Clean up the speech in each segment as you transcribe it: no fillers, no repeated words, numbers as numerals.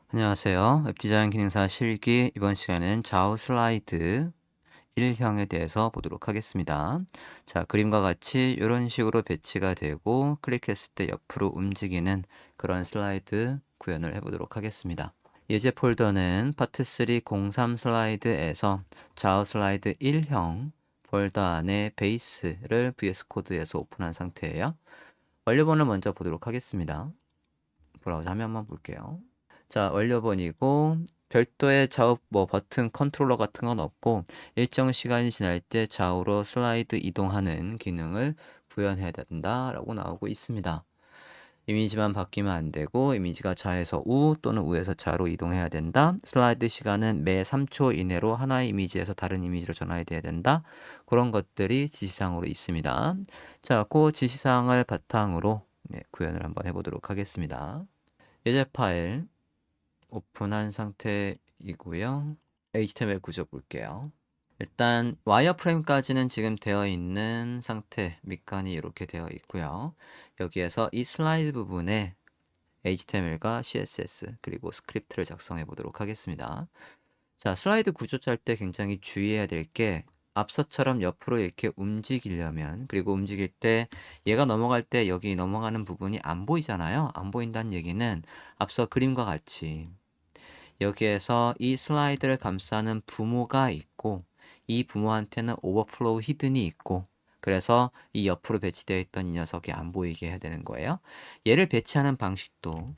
안녕하세요. 웹디자인 기능사 실기 이번 시간은 좌우 슬라이드 1형에 대해서 보도록 하겠습니다. 자, 그림과 같이 이런 식으로 배치가 되고 클릭했을 때 옆으로 움직이는 그런 슬라이드 구현을 해보도록 하겠습니다. 예제 폴더는 파트 3 03 슬라이드에서 좌우 슬라이드 1형 폴더 안에 베이스를 VS 코드에서 오픈한 상태예요. 완료본을 먼저 보도록 하겠습니다. 브라우저 화면만 볼게요. 자, 완료본이고 별도의 좌우 버튼 컨트롤러 같은 건 없고 일정 시간이 지날 때 좌우로 슬라이드 이동하는 기능을 구현해야 된다라고 나오고 있습니다. 이미지만 바뀌면 안 되고 이미지가 좌에서 우 또는 우에서 좌로 이동해야 된다. 슬라이드 시간은 매 3초 이내로 하나의 이미지에서 다른 이미지로 전환돼야 된다. 그런 것들이 지시사항으로 있습니다. 자, 그 지시사항을 바탕으로 구현을 한번 해보도록 하겠습니다. 예제 파일 오픈한 상태이고요. HTML 구조 볼게요. 일단 와이어프레임까지는 지금 되어 있는 상태, 밑간이 이렇게 되어 있고요. 여기에서 이 슬라이드 부분에 HTML과 CSS 그리고 스크립트를 작성해 보도록 하겠습니다. 자, 슬라이드 구조 짤 때 굉장히 주의해야 될 게 앞서처럼 옆으로 이렇게 움직이려면 그리고 움직일 때 얘가 넘어갈 때 여기 넘어가는 부분이 안 보이잖아요. 안 보인다는 얘기는 앞서 그림과 같이 여기에서 이 슬라이드를 감싸는 부모가 있고 이 부모한테는 오버플로우 히든이 있고 그래서 이 옆으로 배치되어 있던 이 녀석이 안 보이게 해야 되는 거예요. 얘를 배치하는 방식도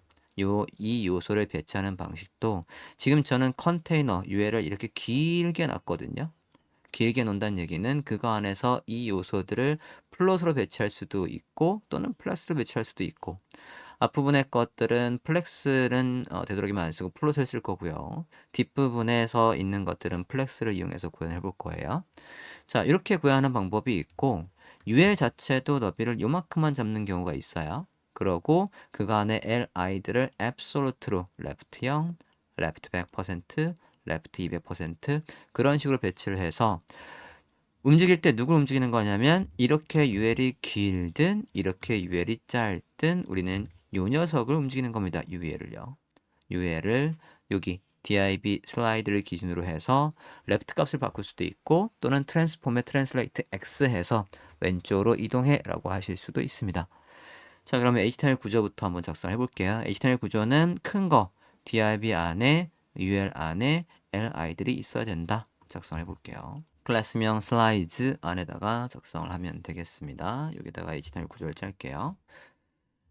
이 요소를 배치하는 방식도 지금 저는 컨테이너 UL을 이렇게 길게 놨거든요. 길게 놓는다는 얘기는 그거 안에서 이 요소들을 플롯으로 배치할 수도 있고 또는 플렉스로 배치할 수도 있고 앞부분의 것들은 플렉스는 되도록이면 안 쓰고 플롯을 쓸 거고요. 뒷부분에서 있는 것들은 플렉스를 이용해서 구현해 볼 거예요. 자, 이렇게 구현하는 방법이 있고 UL 자체도 너비를 요만큼만 잡는 경우가 있어요. 그러고 그거 안에 LI들을 absolute로 left 0, left 100%, left 200% 그런 식으로 배치를 해서 움직일 때 누굴 움직이는 거냐면 이렇게 UL이 길든 이렇게 UL이 짧든 우리는 요 녀석을 움직이는 겁니다. UL을요. UL을 여기 div 슬라이드를 기준으로 해서 레프트 값을 바꿀 수도 있고 또는 트랜스폼의 트랜슬레이트 x 해서 왼쪽으로 이동해 라고 하실 수도 있습니다. 자, 그러면 HTML 구조부터 한번 작성해 볼게요. HTML 구조는 큰 거 div 안에 ul 안에 li들이 있어야 된다. 작성해 볼게요. 클래스명 슬라이드 안에다가 작성을 하면 되겠습니다. 여기다가 HTML 구조를 짤게요.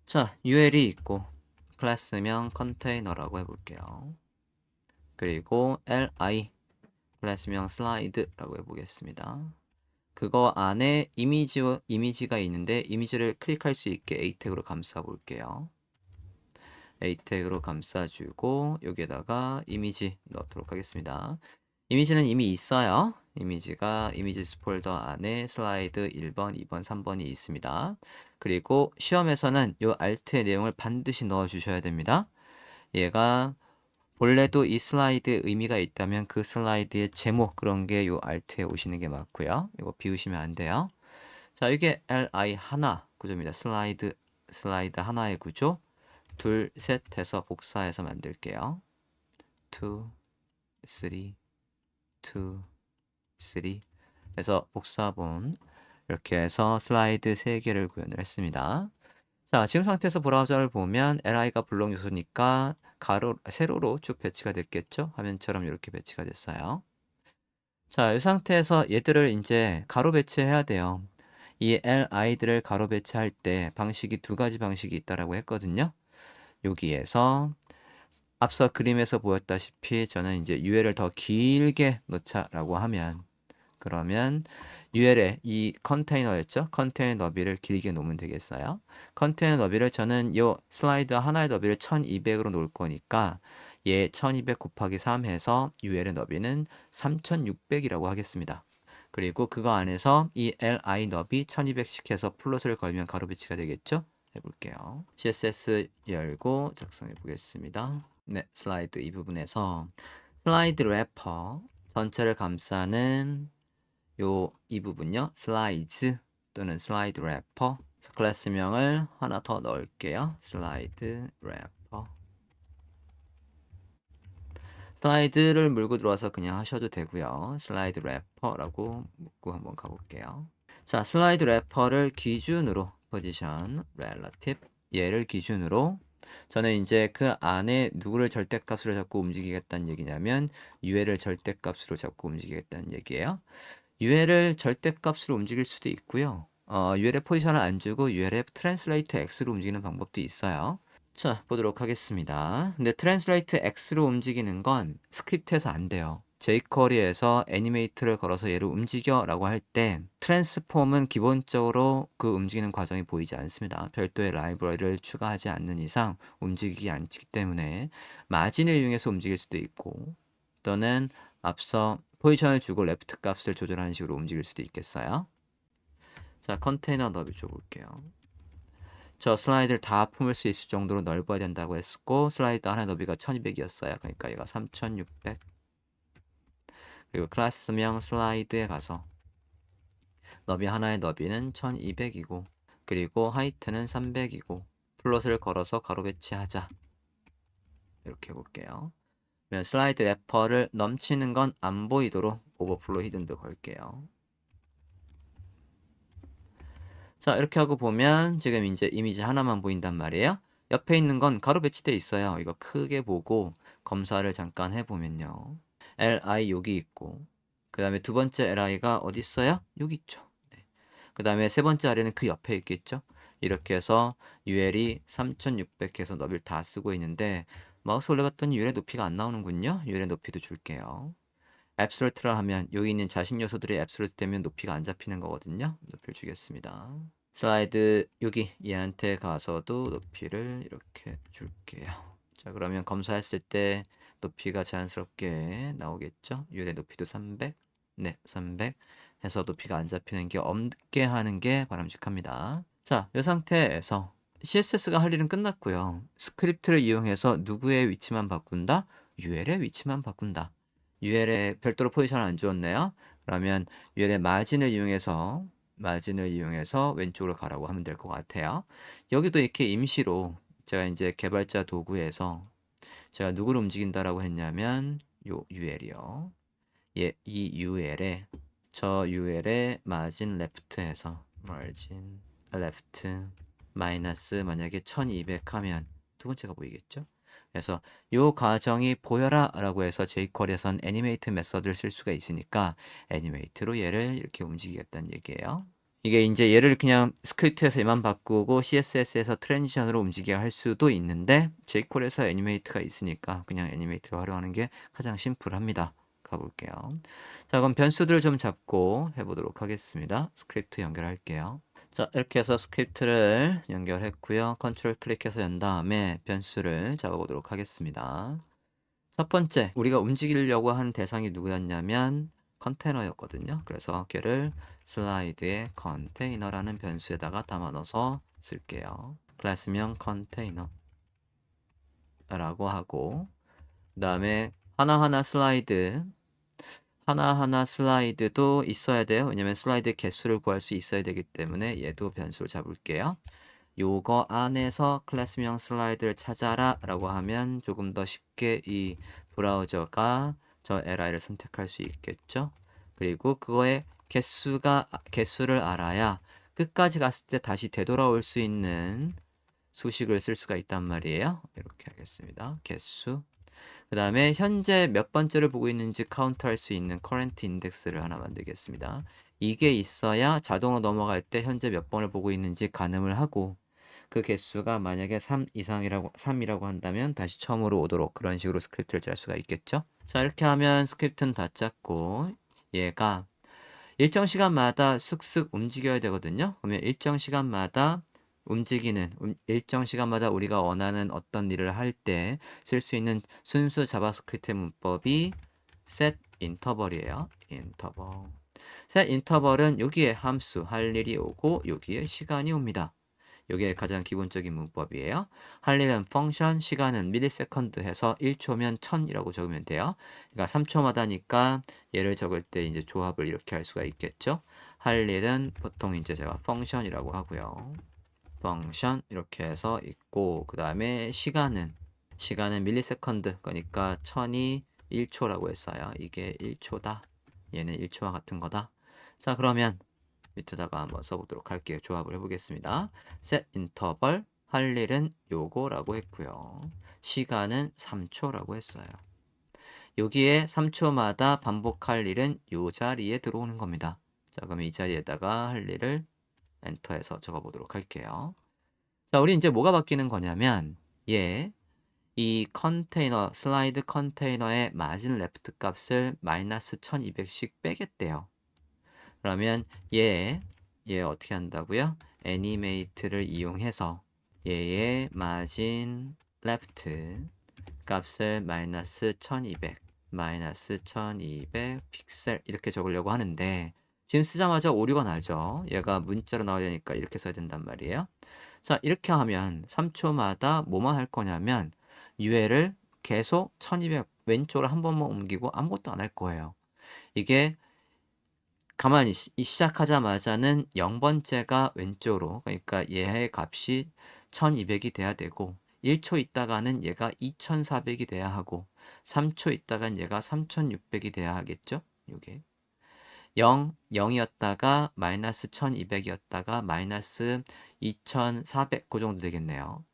자, UL이 있고 클래스명 컨테이너라고 해볼게요. 그리고 li 클래스명 슬라이드라고 해보겠습니다. 그거 안에 이미지가 있는데 이미지를 클릭할 수 있게 A 태그로 감싸 볼게요. A 태그로 감싸주고 여기에다가 이미지 넣도록 하겠습니다. 이미지는 이미 있어요. 이미지가 이미지스 폴더 안에 슬라이드 1번, 2번, 3번이 있습니다. 그리고 시험에서는 이 알트의 내용을 반드시 넣어 주셔야 됩니다. 얘가 본래도 이 슬라이드에 의미가 있다면 그 슬라이드의 제목 그런 게 이 알트에 오시는 게 맞고요. 이거 비우시면 안 돼요. 자, 이게 li 하나 구조입니다. 슬라이드 하나의 구조. 둘, 셋 해서 복사해서 만들게요. 2, 3, 2, 3 그래서 복사본 이렇게 해서 슬라이드 3개를 구현을 했습니다. 자, 지금 상태에서 브라우저를 보면 li가 블록 요소니까 세로로 쭉 배치가 됐겠죠? 화면처럼 이렇게 배치가 됐어요. 자, 이 상태에서 얘들을 이제 가로 배치해야 돼요. 이 li들을 가로 배치할 때 방식이 두 가지 방식이 있다라고 했거든요. 여기에서 앞서 그림에서 보였다시피 저는 이제 UL을 더 길게 놓자라고 하면 그러면 UL에 이 컨테이너였죠? 컨테이너 너비를 길게 놓으면 되겠어요. 컨테이너 너비를 저는 이 슬라이드 하나의 너비를 1200으로 놓을 거니까 얘 1200 곱하기 3 해서 UL의 너비는 3600이라고 하겠습니다. 그리고 그거 안에서 이 li 너비 1200씩 해서 플롯을 걸면 가로 배치가 되겠죠? 해볼게요. CSS 열고 작성해 보겠습니다. 네, 슬라이드 이 부분에서 슬라이드 래퍼 전체를 감싸는 이 부분요. 슬라이드 또는 슬라이드 래퍼 클래스명을 하나 더 넣을게요. 슬라이드 래퍼 슬라이드를 물고 들어와서 그냥 하셔도 되고요. 슬라이드 래퍼라고 묻고 한번 가볼게요. 자, 슬라이드 래퍼를 기준으로 포지션 relative 얘를 기준으로 저는 이제 그 안에 누구를 절대값으로 잡고 움직이겠다는 얘기냐면 UL을 절대값으로 잡고 움직이겠다는 얘기예요. UL을 절대값으로 움직일 수도 있고요. UL의 포지션을 안 주고 UL의 트랜슬레이트 X로 움직이는 방법도 있어요. 자, 보도록 하겠습니다. 근데 트랜슬레이트 X로 움직이는 건 스크립트에서 안 돼요. jQuery에서 애니메이트를 걸어서 얘를 움직여 라고 할 때 트랜스폼은 기본적으로 그 움직이는 과정이 보이지 않습니다. 별도의 라이브러리를 추가하지 않는 이상 움직이지 않기 때문에 마진을 이용해서 움직일 수도 있고 또는 앞서 포지션을 주고 레프트 값을 조절하는 식으로 움직일 수도 있겠어요. 자, 컨테이너 너비 줘볼게요. 저 슬라이드를 다 품을 수 있을 정도로 넓어야 된다고 했고 슬라이드 하나 너비가 1200이었어요. 그러니까 얘가 3600. 그리고 클래스명 슬라이드에 가서 너비 하나의 너비는 1200이고 그리고 하이트는 300이고 플롯을 걸어서 가로 배치하자. 이렇게 해볼게요. 그러면 슬라이드 래퍼를 넘치는 건 안 보이도록 오버플로 히든도 걸게요. 자, 이렇게 하고 보면 지금 이제 이미지 하나만 보인단 말이에요. 옆에 있는 건 가로 배치돼 있어요. 이거 크게 보고 검사를 잠깐 해보면요. li 여기 있고 그 다음에 두 번째 li가 어디 있어요? 여기 있죠. 네. 그 다음에 세 번째 a래는 그 옆에 있겠죠. 이렇게 해서 ul이 3600 해서 너비를 다 쓰고 있는데 마우스 올려봤더니 ul의 높이가 안 나오는군요. ul의 높이도 줄게요. 앱솔루트를 하면 여기 있는 자신 요소들이 앱솔루트 되면 높이가 안 잡히는 거거든요. 높이를 주겠습니다. 슬라이드 여기 얘한테 가서도 높이를 이렇게 줄게요. 자, 그러면 검사했을 때 높이가 자연스럽게 나오겠죠. 유의 높이도 300. 네, 300 해서 높이가 안 잡히는 게 없게 하는 게 바람직합니다. 자, 이 상태에서 CSS가 할 일은 끝났고요. 스크립트를 이용해서 누구의 위치만 바꾼다? UL의 위치만 바꾼다. UL에 별도로 포지션을 안 주었네요. 그러면 UL의 마진을 이용해서 왼쪽으로 가라고 하면 될 것 같아요. 여기도 이렇게 임시로 제가 이제 개발자 도구에서 제가 누구를 움직인다라고 했냐면 요 UL이요. 예, 이 UL에 저 UL의 마진 레프트에서 마진 레프트 마이너스 만약에 1200 하면 두 번째가 보이겠죠? 그래서 요 과정이 보여라 라고 해서 jQuery에선 애니메이트 메서드를 쓸 수가 있으니까 애니메이트로 얘를 이렇게 움직이겠다는 얘기예요. 이게 이제 얘를 그냥 스크립트에서 얘만 바꾸고 CSS에서 트랜지션으로 움직이게 할 수도 있는데 jQuery에서 애니메이트가 있으니까 그냥 애니메이트를 활용하는 게 가장 심플합니다. 가볼게요. 자, 그럼 변수들을 좀 잡고 해보도록 하겠습니다. 스크립트 연결할게요. 자, 이렇게 해서 스크립트를 연결했고요. 컨트롤 클릭해서 연 다음에 변수를 잡아보도록 하겠습니다. 첫 번째, 우리가 움직이려고 한 대상이 누구였냐면 컨테이너였거든요. 그래서 걔를 슬라이드의 컨테이너라는 변수에다가 담아 넣어서 쓸게요. 클래스명 컨테이너 라고 하고 그 다음에 하나하나 슬라이드도 있어야 돼요. 왜냐면 슬라이드 개수를 구할 수 있어야 되기 때문에 얘도 변수로 잡을게요. 요거 안에서 클래스명 슬라이드를 찾아라 라고 하면 조금 더 쉽게 이 브라우저가 저 li를 선택할 수 있겠죠. 그리고 그거의 개수를 알아야 끝까지 갔을 때 다시 되돌아올 수 있는 수식을 쓸 수가 있단 말이에요. 이렇게 하겠습니다. 개수. 그 다음에 현재 몇 번째를 보고 있는지 카운트할 수 있는 current index를 하나 만들겠습니다. 이게 있어야 자동으로 넘어갈 때 현재 몇 번을 보고 있는지 가늠을 하고 그 개수가 만약에 3이라고 한다면 다시 처음으로 오도록 그런 식으로 스크립트를 짤 수가 있겠죠. 자, 이렇게 하면 스크립트는 다 짰고 얘가 일정 시간마다 슥슥 움직여야 되거든요. 그러면 일정 시간마다 우리가 원하는 어떤 일을 할 때 쓸 수 있는 순수 자바스크립트 문법이 set interval이에요. interval. set interval은 여기에 함수 할 일이 오고 여기에 시간이 옵니다. 이게 가장 기본적인 문법이에요. 할 일은 펑션, 시간은 밀리세컨드 해서 1초면 1000이라고 적으면 돼요. 그러니까 3초마다니까 얘를 적을 때 이제 조합을 이렇게 할 수가 있겠죠. 할 일은 보통 이제 제가 펑션이라고 하고요. 펑션 이렇게 해서 있고 그 다음에 시간은 밀리세컨드 그러니까 1000이 1초라고 했어요. 이게 1초다. 얘는 1초와 같은 거다. 자, 그러면 밑에다가 한번 써보도록 할게요. 조합을 해보겠습니다. set interval 할 일은 요거라고 했고요. 시간은 3초라고 했어요. 여기에 3초마다 반복할 일은 요 자리에 들어오는 겁니다. 자, 그럼 이 자리에다가 할 일을 엔터해서 적어보도록 할게요. 자, 우리 이제 뭐가 바뀌는 거냐면 이 컨테이너, 슬라이드 컨테이너의 마진 레프트 값을 마이너스 1200씩 빼겠대요. 그러면 얘 어떻게 한다고요? 애니메이트를 이용해서 얘의 마진 레프트 값을 마이너스 1200 픽셀 이렇게 적으려고 하는데 지금 쓰자마자 오류가 나죠. 얘가 문자로 나와야 되니까 이렇게 써야 된단 말이에요. 자, 이렇게 하면 3초마다 뭐만 할 거냐면 UL을 계속 1200 왼쪽으로 한 번만 옮기고 아무것도 안 할 거예요. 이게 가만히 시작하자마자는 0번째가 왼쪽으로, 그러니까 얘의 값이 1200이 돼야 되고 1초 있다가는 얘가 2400이 돼야 하고 3초 있다간 얘가 3600이 돼야 하겠죠? 요게 0이었다가 마이너스 1200이었다가 마이너스 2400 그 정도 되겠네요.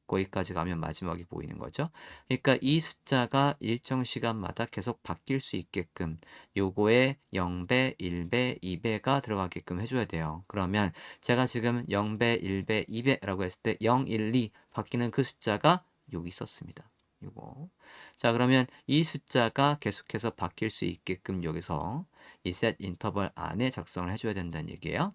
거기까지 가면 마지막이 보이는 거죠. 그러니까 이 숫자가 일정 시간마다 계속 바뀔 수 있게끔 요거에 0배, 1배, 2배가 들어가게끔 해줘야 돼요. 그러면 제가 지금 0배, 1배, 2배라고 했을 때 0, 1, 2 바뀌는 그 숫자가 여기 있었습니다. 요거. 자, 그러면 이 숫자가 계속해서 바뀔 수 있게끔 여기서 이 set 인터벌 안에 작성을 해줘야 된다는 얘기예요.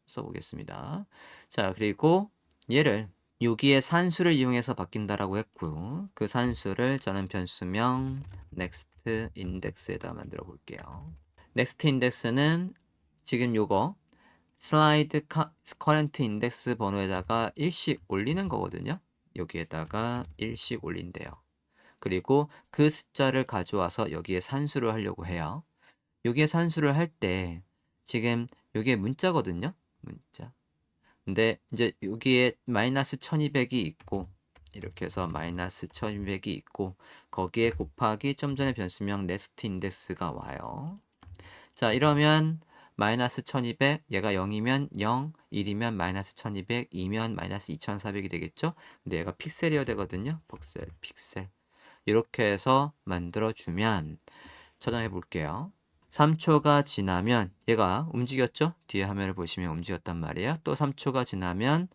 써보겠습니다. 자, 그리고 얘를 여기에 산수를 이용해서 바뀐다라고 했고요. 그 산수를 저는 변수명 next index에다 만들어 볼게요. next index는 지금 요거 슬라이드 current index 번호에다가 1씩 올리는 거거든요. 여기에다가 1씩 올린대요. 그리고 그 숫자를 가져와서 여기에 산수를 하려고 해요. 여기에 산수를 할 때 지금 여기에 문자거든요. 문자. 근데 이제 여기에 마이너스 1200이 있고 이렇게 해서 마이너스 1200이 있고 거기에 곱하기 좀 전에 변수명 네스트 인덱스가 와요. 자, 이러면 마이너스 1200 얘가 0이면 0, 1이면 마이너스 1200, 2면 마이너스 2400이 되겠죠? 근데 얘가 픽셀이어야 되거든요. 픽셀 이렇게 해서 만들어주면 저장해 볼게요. 3초가 지나면 얘가 움직였죠? 뒤에 화면을 보시면 움직였단 말이에요. 또 3초가 지나면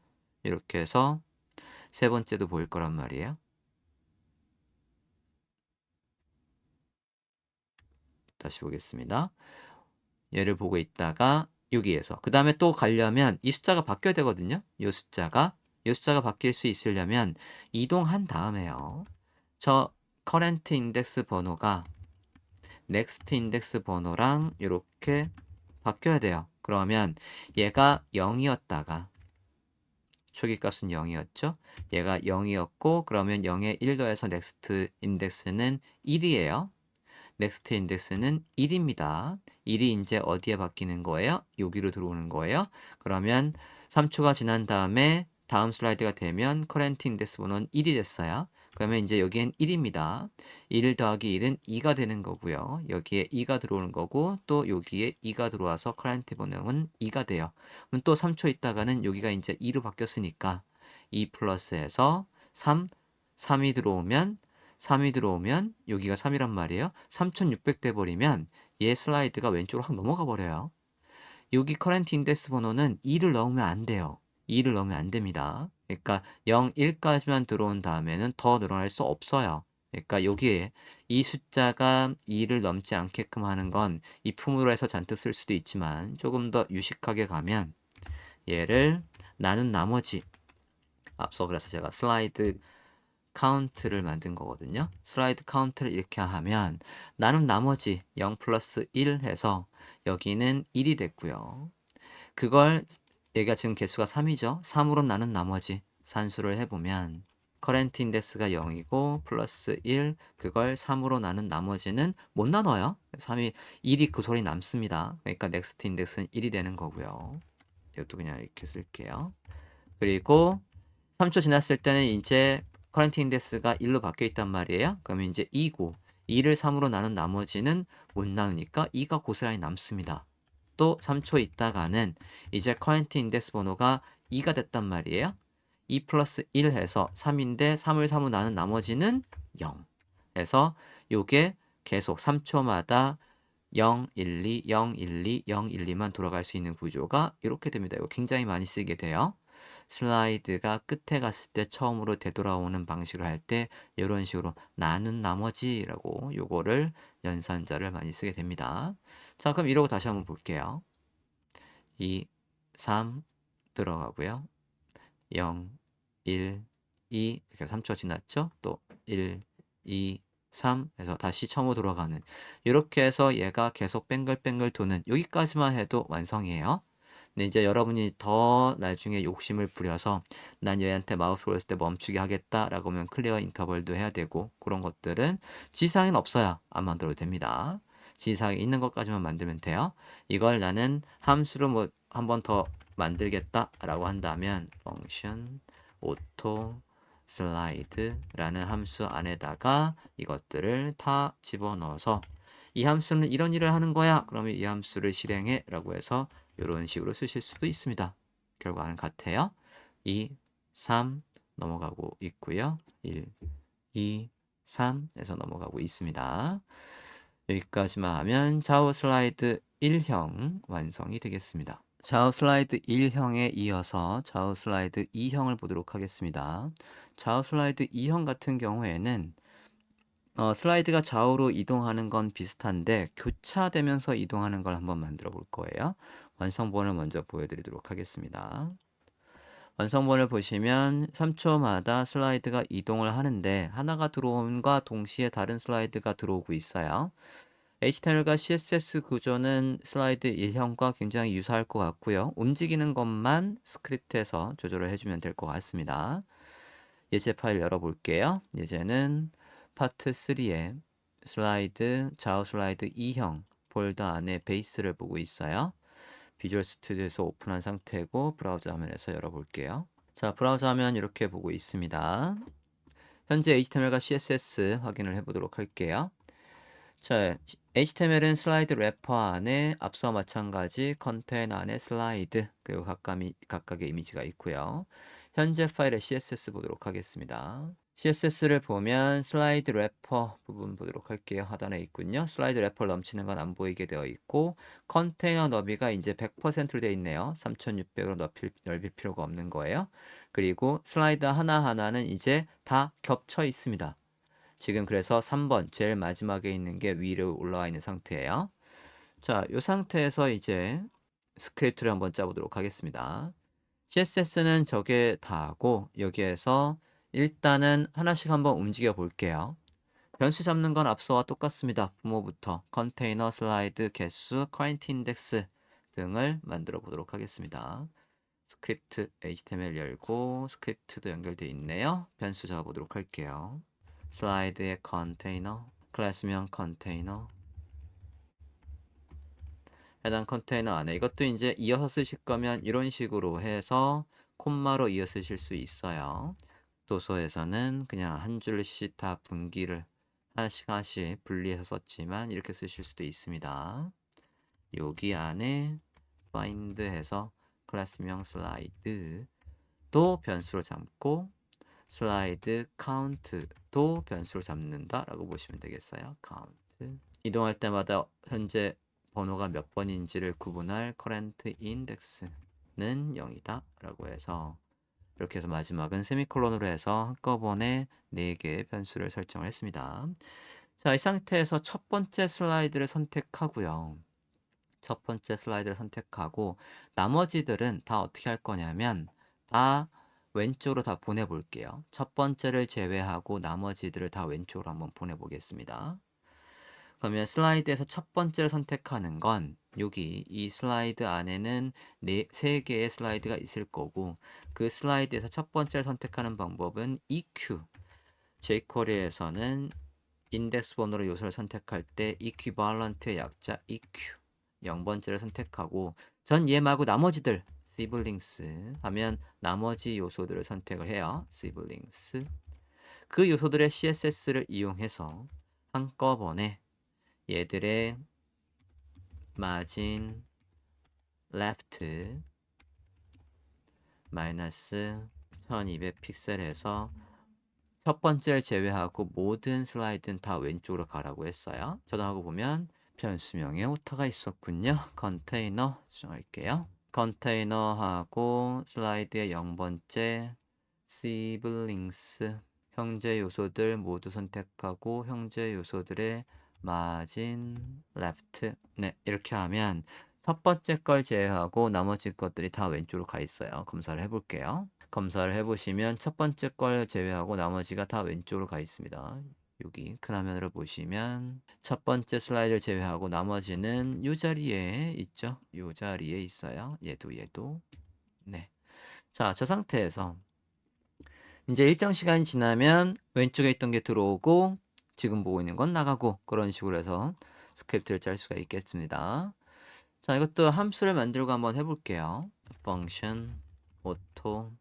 이렇게 해서 세 번째도 보일 거란 말이에요. 다시 보겠습니다. 얘를 보고 있다가 여기에서 그 다음에 또 가려면 이 숫자가 바뀌어야 되거든요. 이 숫자가 바뀔 수 있으려면 이동한 다음에요. 저 current index 번호가 next index 번호랑 이렇게 바뀌어야 돼요. 그러면 얘가 0이었다가 초기 값은 0이었죠. 얘가 0이었고 그러면 0에 1 더해서 next index는 1이에요. next index는 1입니다. 1이 이제 어디에 바뀌는 거예요? 여기로 들어오는 거예요. 그러면 3초가 지난 다음에 다음 슬라이드가 되면 current index 번호는 1이 됐어요. 그러면 이제 여기엔 1입니다. 1 더하기 1은 2가 되는 거고요. 여기에 2가 들어오는 거고 또 여기에 2가 들어와서 current 번호는 2가 돼요. 그럼 또 3초 있다가는 여기가 이제 2로 바뀌었으니까 2 플러스해서 3이 들어오면 여기가 3이란 말이에요. 3600 돼버리면 얘 슬라이드가 왼쪽으로 확 넘어가 버려요. 여기 커런트 인덱스 번호는 2를 넣으면 안 돼요. 2를 넣으면 안 됩니다. 그러니까 0, 1까지만 들어온 다음에는 더 늘어날 수 없어요. 그러니까 여기에 이 숫자가 2를 넘지 않게끔 하는 건 이 품으로 해서 잔뜩 쓸 수도 있지만 조금 더 유식하게 가면 얘를 나눈 나머지 앞서 그래서 제가 슬라이드 카운트를 만든 거거든요. 슬라이드 카운트를 이렇게 하면 나눈 나머지 0 플러스 1 해서 여기는 1이 됐고요. 그걸 얘가 지금 개수가 3이죠. 3으로 나눈 나머지 산수를 해보면 커런트 인덱스가 0이고 플러스 1 그걸 3으로 나눈 나머지는 못 나눠요. 3이 1이 그 소리 남습니다. 그러니까 넥스트 인덱스는 1이 되는 거고요. 이것도 그냥 이렇게 쓸게요. 그리고 3초 지났을 때는 이제 커런트 인덱스가 1로 바뀌어 있단 말이에요. 그러면 이제 2고 2를 3으로 나눈 나머지는 못 나누니까 2가 고스란히 남습니다. 또 3초 있다가는 이제 커런트 인덱스 번호가 2가 됐단 말이에요. 2 플러스 1 해서 3인데 3을 3으로 나눈 나머지는 0 해서 요게 계속 3초마다 0, 1, 2, 0, 1, 2, 0, 1, 2만 돌아갈 수 있는 구조가 이렇게 됩니다. 이거 굉장히 많이 쓰게 돼요. 슬라이드가 끝에 갔을 때 처음으로 되돌아오는 방식을 할 때 이런 식으로 나눈 나머지라고 요거를 연산자를 많이 쓰게 됩니다. 자, 그럼 이러고 다시 한번 볼게요. 2, 3 들어가고요. 0, 1, 2 이렇게 3초가 지났죠? 또 1, 2, 3 해서 다시 처음으로 돌아가는 이렇게 해서 얘가 계속 뱅글뱅글 도는 여기까지만 해도 완성이에요. 근데 이제 여러분이 더 나중에 욕심을 부려서 난 얘한테 마우스 올렸을 때 멈추게 하겠다라고 하면 클리어 인터벌도 해야 되고 그런 것들은 지시사항은 없어야 안 만들어도 됩니다. 지시사항이 있는 것까지만 만들면 돼요. 이걸 나는 함수로 뭐 한 번 더 만들겠다라고 한다면 function auto slide라는 함수 안에다가 이것들을 다 집어넣어서 이 함수는 이런 일을 하는 거야. 그러면 이 함수를 실행해 라고 해서 이런 식으로 쓰실 수도 있습니다. 결과는 같아요. 2, 3 넘어가고 있고요. 1, 2, 3 에서 넘어가고 있습니다. 여기까지만 하면 좌우 슬라이드 1형 완성이 되겠습니다. 좌우 슬라이드 1형에 이어서 좌우 슬라이드 2형을 보도록 하겠습니다. 좌우 슬라이드 2형 같은 경우에는 슬라이드가 좌우로 이동하는 건 비슷한데 교차되면서 이동하는 걸 한번 만들어 볼 거예요. 완성본을 먼저 보여드리도록 하겠습니다. 완성본을 보시면 3초마다 슬라이드가 이동을 하는데 하나가 들어옴과 동시에 다른 슬라이드가 들어오고 있어요. HTML과 CSS 구조는 슬라이드 1형과 굉장히 유사할 것 같고요. 움직이는 것만 스크립트에서 조절을 해주면 될 것 같습니다. 예제 파일 열어볼게요. 예제는 파트 3에 슬라이드, 좌우 슬라이드 2형 폴더 안에 베이스를 보고 있어요. 비주얼 스튜디오에서 오픈한 상태고 브라우저 화면에서 열어볼게요. 자, 브라우저 화면 이렇게 보고 있습니다. 현재 HTML과 CSS 확인을 해보도록 할게요. 자, HTML은 슬라이드 래퍼 안에 앞서 마찬가지 컨테이너 안에 슬라이드 그리고 각각의 이미지가 있고요. 현재 파일의 CSS 보도록 하겠습니다. CSS를 보면 슬라이드 래퍼 부분 보도록 할게요. 하단에 있군요. 슬라이드 래퍼를 넘치는 건 안 보이게 되어 있고 컨테이너 너비가 이제 100%로 되어 있네요. 3600으로 넓힐 필요가 없는 거예요. 그리고 슬라이드 하나하나는 이제 다 겹쳐 있습니다. 지금 그래서 3번 제일 마지막에 있는 게 위로 올라와 있는 상태예요. 자, 이 상태에서 이제 스크립트를 한번 짜보도록 하겠습니다. CSS는 저게 다 하고 여기에서 일단은 하나씩 한번 움직여 볼게요. 변수 잡는 건 앞서와 똑같습니다. 부모부터 컨테이너, 슬라이드, 개수, 커런트 인덱스 등을 만들어 보도록 하겠습니다. 스크립트 HTML 열고 스크립트도 연결되어 있네요. 변수 잡아보도록 할게요. 슬라이드의 컨테이너, 클래스명 컨테이너, 해당 컨테이너 안에 이것도 이제 이어서 쓰실 거면 이런 식으로 해서 콤마로 이어 쓰실 수 있어요. 도서에서는 그냥 한 줄씩 다 분기를 하나씩 하나씩 분리해서 썼지만 이렇게 쓰실 수도 있습니다. 여기 안에 find 해서 클래스명 슬라이드 또 변수로 잡고 슬라이드 카운트도 변수로 잡는다라고 보시면 되겠어요. 카운트. 이동할 때마다 현재 번호가 몇 번인지를 구분할 current index는 0이다라고 해서 이렇게 해서 마지막은 세미콜론으로 해서 한꺼번에 4개의 변수를 설정을 했습니다. 자, 이 상태에서 첫 번째 슬라이드를 선택하고요. 첫 번째 슬라이드를 선택하고 나머지들은 다 어떻게 할 거냐면 다 왼쪽으로 다 보내볼게요. 첫 번째를 제외하고 나머지들을 다 왼쪽으로 한번 보내보겠습니다. 그러면 슬라이드에서 첫 번째를 선택하는 건 여기 이 슬라이드 안에는 3개의 슬라이드가 있을 거고 그 슬라이드에서 첫 번째를 선택하는 방법은 EQ. jQuery에서는 인덱스 번호로 요소를 선택할 때 equivalent의 약자 EQ 0번째를 선택하고 전 얘 말고 나머지들 siblings 하면 나머지 요소들을 선택을 해요. siblings 그 요소들의 CSS를 이용해서 한꺼번에 얘들의 마진 left 마이너스 1200 픽셀에서 첫 번째를 제외하고 모든 슬라이드는 다 왼쪽으로 가라고 했어요. 저장하고 보면 변수명에 오타가 있었군요. 컨테이너 정할게요. 컨테이너하고 슬라이드의 0번째 시블링스 형제 요소들 모두 선택하고 형제 요소들의 마진 레프트 네 이렇게 하면 첫 번째 걸 제외하고 나머지 것들이 다 왼쪽으로 가 있어요. 검사를 해볼게요. 검사를 해보시면 첫 번째 걸 제외하고 나머지가 다 왼쪽으로 가 있습니다. 여기 큰 화면으로 보시면 첫 번째 슬라이드를 제외하고 나머지는 이 자리에 있죠. 이 자리에 있어요. 얘도 네. 자, 저 상태에서 이제 일정 시간이 지나면 왼쪽에 있던 게 들어오고 지금 보고 있는 건 나가고 그런 식으로 해서 스크립트를 짤 수가 있겠습니다. 자, 이것도 함수를 만들고 한번 해볼게요. function auto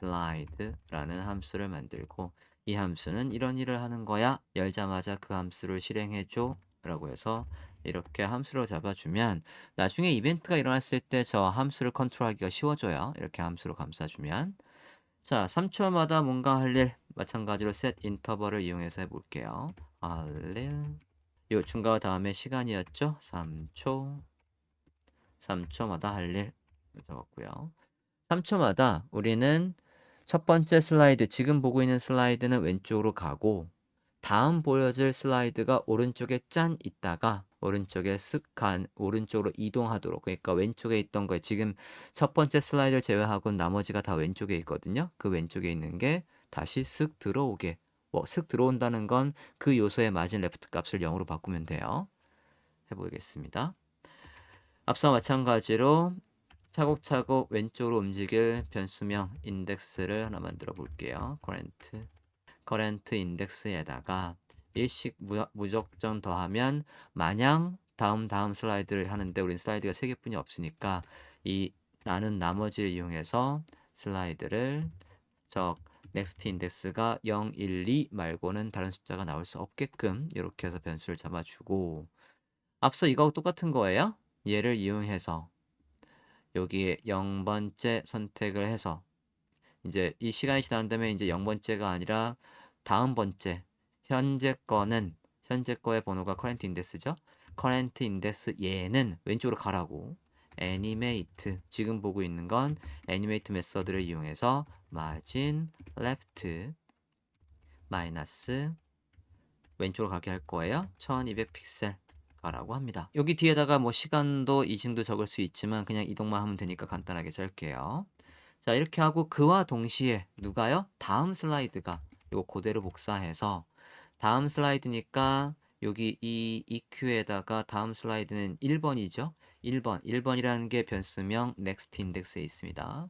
slide라는 함수를 만들고 이 함수는 이런 일을 하는 거야. 열자마자 그 함수를 실행해줘 라고 해서 이렇게 함수로 잡아주면 나중에 이벤트가 일어났을 때 저 함수를 컨트롤하기가 쉬워져요. 이렇게 함수로 감싸주면 자, 3초마다 뭔가 할 일 마찬가지로 set 인터벌을 이용해서 해볼게요. 할 일. 요 중괄호 다음에 시간이었죠? 3초마다 할 일. 적었고요. 3초마다 우리는 첫 번째 슬라이드, 지금 보고 있는 슬라이드는 왼쪽으로 가고 다음 보여줄 슬라이드가 오른쪽에 짠 있다가 오른쪽에 쓱 오른쪽으로 이동하도록 그러니까 왼쪽에 있던 거에 지금 첫 번째 슬라이드를 제외하고 나머지가 다 왼쪽에 있거든요. 그 왼쪽에 있는 게 다시 쓱 들어오게 쓱 들어온다는 건 그 요소의 마진 레프트 값을 0으로 바꾸면 돼요. 해보겠습니다. 앞서 마찬가지로 차곡차곡 왼쪽으로 움직일 변수명 인덱스를 하나 만들어 볼게요. 커렌트 인덱스에다가 일식 무적전 더하면 마냥 다음 슬라이드를 하는데 우린 슬라이드가 3개뿐이 없으니까 이 나는 나머지를 이용해서 슬라이드를 넥스트 인덱스가 0, 1, 2 말고는 다른 숫자가 나올 수 없게끔 이렇게 해서 변수를 잡아주고 앞서 이거하고 똑같은 거예요. 얘를 이용해서 여기에 0번째 선택을 해서 이제 이 시간이 지난 다음에 이제 0번째가 아니라 다음 번째 현재 거의 번호가 커렌트 인덱스죠. 커렌트 인덱스 얘는 왼쪽으로 가라고 애니메이트 지금 보고 있는 건 애니메이트 메서드를 이용해서 마진 레프트 마이너스 왼쪽으로 가게 할 거예요. 1200 픽셀 가라고 합니다. 여기 뒤에다가 뭐 시간도 이중도 적을 수 있지만 그냥 이동만 하면 되니까 간단하게 짤게요. 자, 이렇게 하고 그와 동시에 누가요? 다음 슬라이드가 이거 그대로 복사해서 다음 슬라이드니까 여기 이 EQ에다가 다음 슬라이드는 1번이죠. 1번이라는 게 변수명 next index에 있습니다.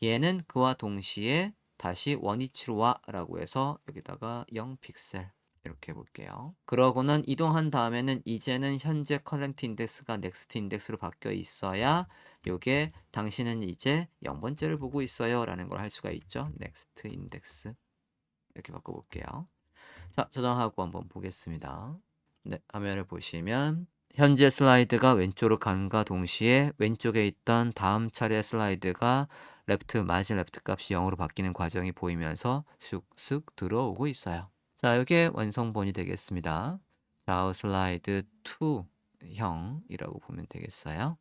얘는 그와 동시에 다시 원위치로 와 라고 해서 여기다가 0 픽셀 이렇게 해볼게요. 그러고는 이동한 다음에는 이제는 현재 커렌트 인덱스가 넥스트 인덱스로 바뀌어 있어야 요게 당신은 이제 0번째를 보고 있어요 라는 걸 할 수가 있죠. 넥스트 인덱스 이렇게 바꿔볼게요. 자, 저장하고 한번 보겠습니다. 네, 화면을 보시면 현재 슬라이드가 왼쪽으로 간과 동시에 왼쪽에 있던 다음 차례 슬라이드가 마진 레프트 값이 0으로 바뀌는 과정이 보이면서 쑥쑥 들어오고 있어요. 자, 이게 완성본이 되겠습니다. 좌우 슬라이드 2형이라고 보면 되겠어요.